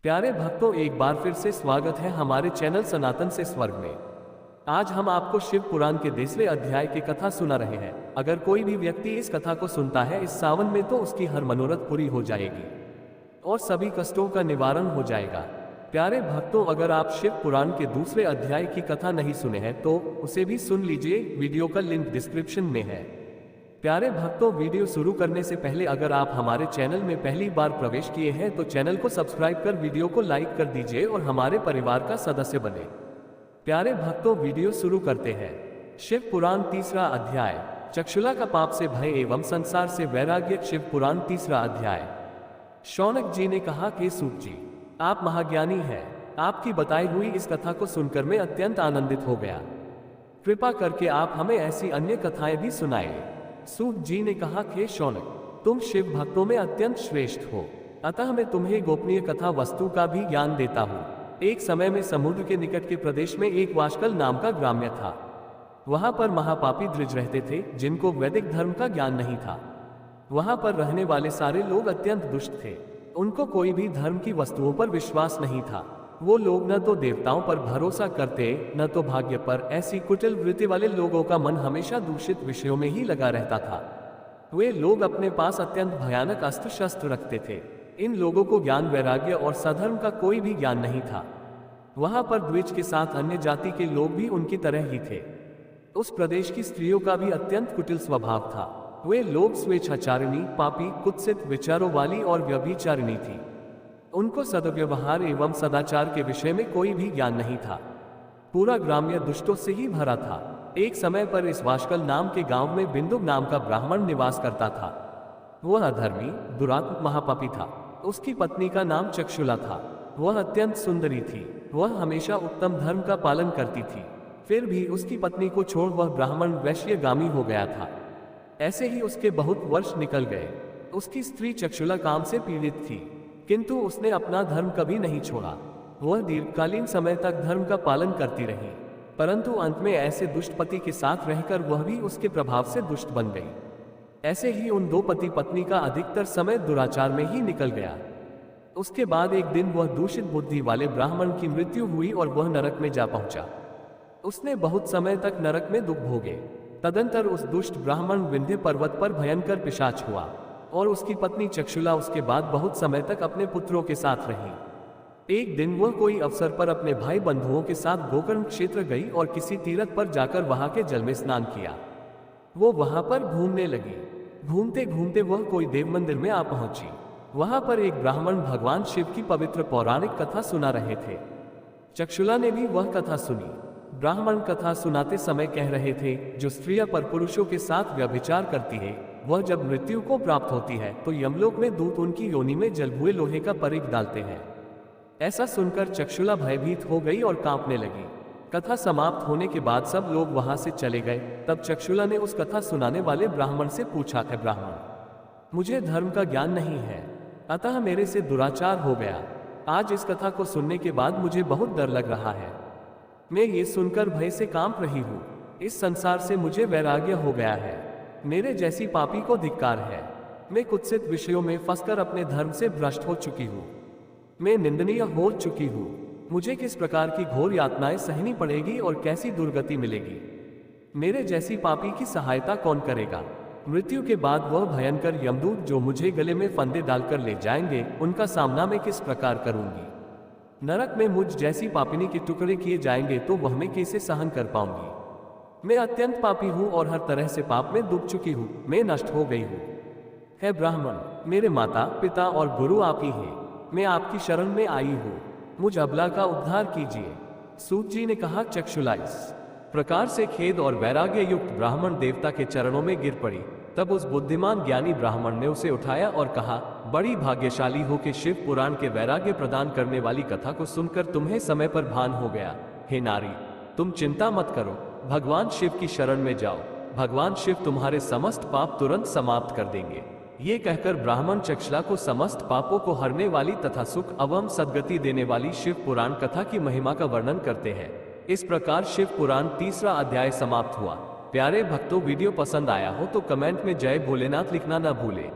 प्यारे भक्तों, एक बार फिर से स्वागत है हमारे चैनल सनातन से स्वर्ग में। आज हम आपको शिव पुराण के 10वें अध्याय की कथा सुना रहे हैं। अगर कोई भी व्यक्ति इस कथा को सुनता है इस सावन में तो उसकी हर मनोरथ पूरी हो जाएगी और सभी कष्टों का निवारण हो जाएगा। प्यारे भक्तों, अगर आप शिव पुराण के दूसरे अध्याय की कथा नहीं सुने हैं तो उसे भी सुन लीजिए। वीडियो का लिंक डिस्क्रिप्शन में है। प्यारे भक्तों, वीडियो शुरू करने से पहले अगर आप हमारे चैनल में पहली बार प्रवेश किए हैं तो चैनल को सब्सक्राइब कर वीडियो को लाइक कर दीजिए और हमारे परिवार का सदस्य बने। प्यारे भक्तों, वीडियो शुरू करते हैं। शिव पुराण तीसरा अध्याय, चक्षुला का पाप से भय एवं संसार से वैराग्य। शिव पुराण तीसरा अध्याय। शौनक जी ने कहा कि सूत जी, आप महाज्ञानी हैं। आपकी बताई हुई इस कथा को सुनकर मैं अत्यंत आनंदित हो गया। कृपा करके आप हमें ऐसी अन्य कथाएं भी सुनाएं। सूत जी ने कहा कि शौनक, तुम शिव भक्तों में अत्यंत श्रेष्ठ हो, अतः मैं तुम्हें गोपनीय कथा वस्तु का भी ज्ञान देता हूँ। एक समय में समुद्र के निकट के प्रदेश में एक वाशकल नाम का ग्राम्य था। वहां पर महापापी द्विज रहते थे जिनको वैदिक धर्म का ज्ञान नहीं था। वहां पर रहने वाले सारे लोग अत्यंत दुष्ट थे। उनको कोई भी धर्म की वस्तुओं पर विश्वास नहीं था। वो लोग न तो देवताओं पर भरोसा करते न तो भाग्य पर। ऐसी कुटिल वृत्ति वाले लोगों का मन हमेशा दूषित विषयों में ही लगा रहता था। वे लोग अपने पास अत्यंत भयानक अस्त्र शस्त्र रखते थे। इन लोगों को ज्ञान, वैराग्य और सधर्म का कोई भी ज्ञान नहीं था। वहां पर द्विज के साथ अन्य जाति के लोग भी उनकी तरह ही थे। उस प्रदेश की स्त्रियों का भी अत्यंत कुटिल स्वभाव था। वे लोग स्वेच्छाचारिणी, पापी, कुत्सित विचारों वाली और व्यभिचारिणी थी। उनको सद्व्यवहार एवं सदाचार के विषय में कोई भी ज्ञान नहीं था। पूरा ग्राम्य दुष्टों से ही भरा था। एक समय पर इस वाशकल नाम के गांव में बिंदु नाम का ब्राह्मण निवास करता था। वह अधर्मी, दुरात्म, महापापी था। उसकी पत्नी का नाम चक्षुला था। वह अत्यंत सुंदरी थी। वह हमेशा उत्तम धर्म का पालन करती थी। फिर भी उसकी पत्नी को छोड़ वह ब्राह्मण वैश्यगामी हो गया था। ऐसे ही उसके बहुत वर्ष निकल गए। उसकी स्त्री चक्षुला काम से पीड़ित थी, किंतु उसने अपना धर्म कभी नहीं छोड़ा। वह दीर्घकालीन समय तक धर्म का पालन करती रही, परंतु अंत में ऐसे दुष्ट पति के साथ रहकर वह भी उसके प्रभाव से दुष्ट बन गई। ऐसे ही उन दो पति पत्नी का अधिकतर समय दुराचार में ही निकल गया। उसके बाद एक दिन वह दूषित बुद्धि वाले ब्राह्मण की मृत्यु हुई और वह नरक में जा पहुंचा। उसने बहुत समय तक नरक में दुख भोगे। तदंतर उस दुष्ट ब्राह्मण विंध्य पर्वत पर भयंकर पिशाच हुआ और उसकी पत्नी चक्षुला उसके बाद बहुत समय तक अपने पुत्रों के साथ रही। एक दिन वह कोई अवसर पर अपने भाई बंधुओं के साथ गोकर्ण क्षेत्र गई और किसी तीर्थ पर जाकर वहां के जल में स्नान किया। वो वहां पर घूमने लगी। घूमते घूमते वह कोई देव मंदिर में आ पहुंची। वहां पर एक ब्राह्मण भगवान शिव की पवित्र पौराणिक कथा सुना रहे थे। चक्षुला ने भी वह कथा सुनी। ब्राह्मण कथा सुनाते समय कह रहे थे, जो स्त्रियां पर पुरुषों के साथ व्यभिचार करती है वह जब मृत्यु को प्राप्त होती है तो यमलोक में दूत उनकी योनि में जल हुए लोहे का परिघ डालते हैं। ऐसा सुनकर चक्षुला भयभीत हो गई और कांपने लगी। कथा समाप्त होने के बाद सब लोग वहां से चले गए। तब चक्षुला ने उस कथा सुनाने वाले ब्राह्मण से पूछा, है ब्राह्मण, मुझे धर्म का ज्ञान नहीं है, अतः मेरे से दुराचार हो गया। आज इस कथा को सुनने के बाद मुझे बहुत डर लग रहा है। मैं ये सुनकर भय से कांप रही हूँ। इस संसार से मुझे वैराग्य हो गया है। मेरे जैसी पापी को धिक्कार है। मैं कुत्सित विषयों में फंसकर अपने धर्म से भ्रष्ट हो चुकी हूँ। मैं निंदनीय हो चुकी हूँ। मुझे किस प्रकार की घोर यातनाएं सहनी पड़ेगी और कैसी दुर्गति मिलेगी। मेरे जैसी पापी की सहायता कौन करेगा। मृत्यु के बाद वह भयंकर यमदूत जो मुझे गले में फंदे डालकर ले जाएंगे, उनका सामना मैं किस प्रकार करूंगी। नरक में मुझ जैसी पापिनी के टुकड़े किए जाएंगे तो वह मैं कैसे सहन कर पाऊंगी। मैं अत्यंत पापी हूँ और हर तरह से पाप में डूब चुकी हूँ। मैं नष्ट हो गई हूँ। हे ब्राह्मण, मेरे माता पिता और गुरु आप ही हैं। मैं आपकी शरण में आई हूँ। मुझ अबला का उद्धार कीजिए। सूत जी ने कहा, चक्षुला इस प्रकार से खेद और वैराग्य युक्त ब्राह्मण देवता के चरणों में गिर पड़ी। तब उस बुद्धिमान ज्ञानी ब्राह्मण ने उसे उठाया और कहा, बड़ी भाग्यशाली हो कि शिव पुराण के वैराग्य प्रदान करने वाली कथा को सुनकर तुम्हें समय पर भान हो गया। हे नारी, तुम चिंता मत करो, भगवान शिव की शरण में जाओ। भगवान शिव तुम्हारे समस्त पाप तुरंत समाप्त कर देंगे। ये कहकर ब्राह्मण चक्षुला को समस्त पापों को हरने वाली तथा सुख एवं सद्गति देने वाली शिव पुराण कथा की महिमा का वर्णन करते हैं। इस प्रकार शिव पुराण तीसरा अध्याय समाप्त हुआ। प्यारे भक्तों, वीडियो पसंद आया हो तो कमेंट में जय भोलेनाथ लिखना न भूलें।